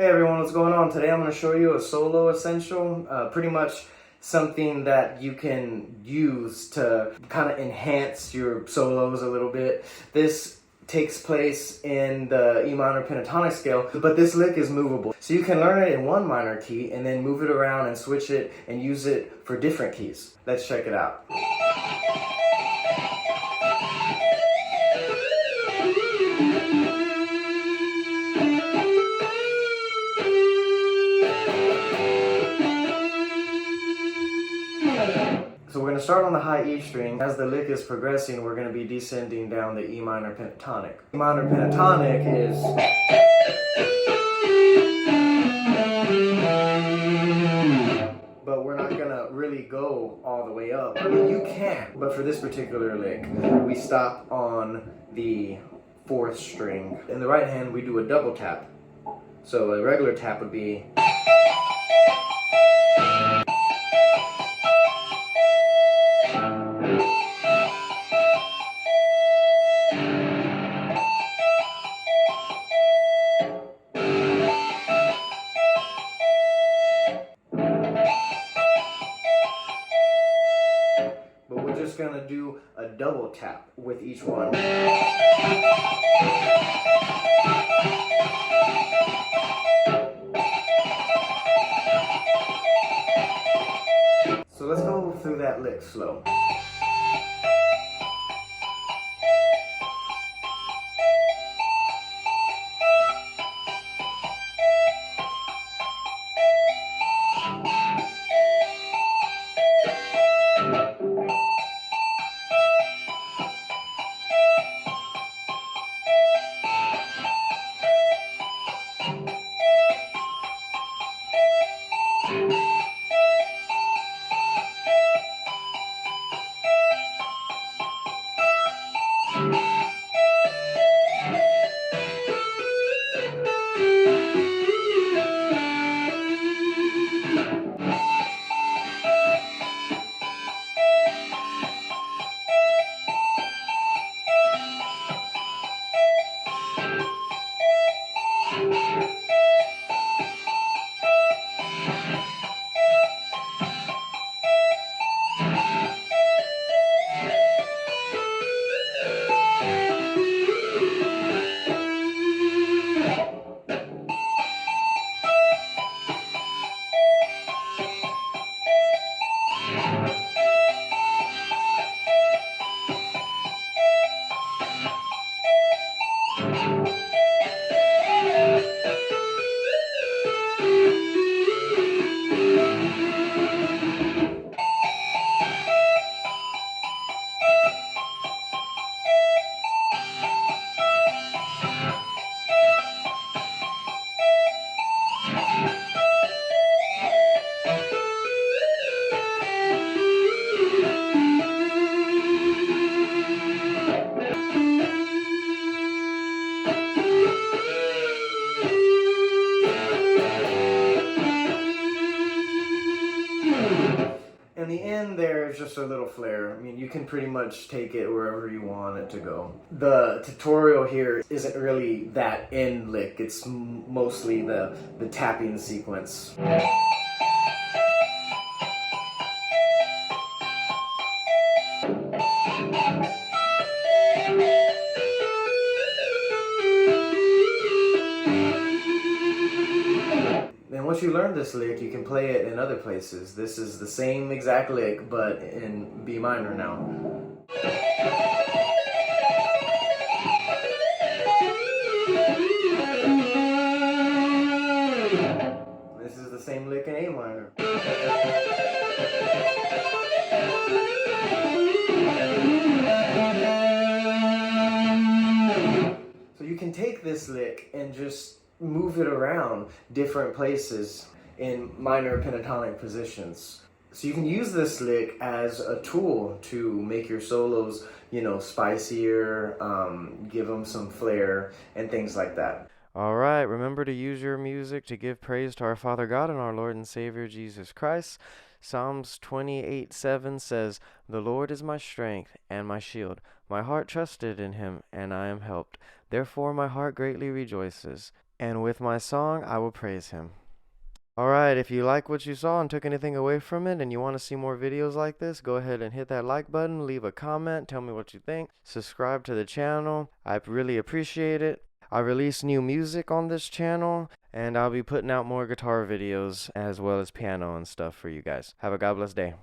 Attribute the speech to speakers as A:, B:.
A: Hey everyone, what's going on? Today I'm going to show you a solo essential, pretty much something that you can use to kind of enhance your solos a little bit. This takes place in the E minor pentatonic scale, but this lick is movable. So you can learn it in one minor key and then move it around and switch it and use it for different keys. Let's check it out. So we're going to start on the high E string. As the lick is progressing, we're going to be descending down the E minor pentatonic. E minor pentatonic is... But we're not going to really go all the way up. I mean, you can, but for this particular lick, we stop on the 4th string. In the right hand, we do a double tap. So a regular tap would be... But we're just going to do a double tap with each one. So let's go through that lick slow. In the end, there's just a little flair. I mean, you can pretty much take it wherever you want it to go. The tutorial here isn't really that end lick. It's mostly the tapping sequence. And once you learn this lick, you can play it in other places. This is the same exact lick, but in B minor now. This is the same lick in A minor. So you can take this lick and just move it around different places in minor pentatonic positions. So you can use this lick as a tool to make your solos, spicier, give them some flair and things like that.
B: All right, remember to use your music to give praise to our Father God and our Lord and Savior Jesus Christ. Psalms 28:7 says, "The Lord is my strength and my shield. My heart trusted in him, and I am helped. Therefore my heart greatly rejoices, and with my song I will praise him. Alright, if you like what you saw and took anything away from it and you want to see more videos like this, go ahead and hit that like button, leave a comment, tell me what you think, subscribe to the channel. I really appreciate it. I release new music on this channel, and I'll be putting out more guitar videos as well as piano and stuff for you guys. Have a God bless day.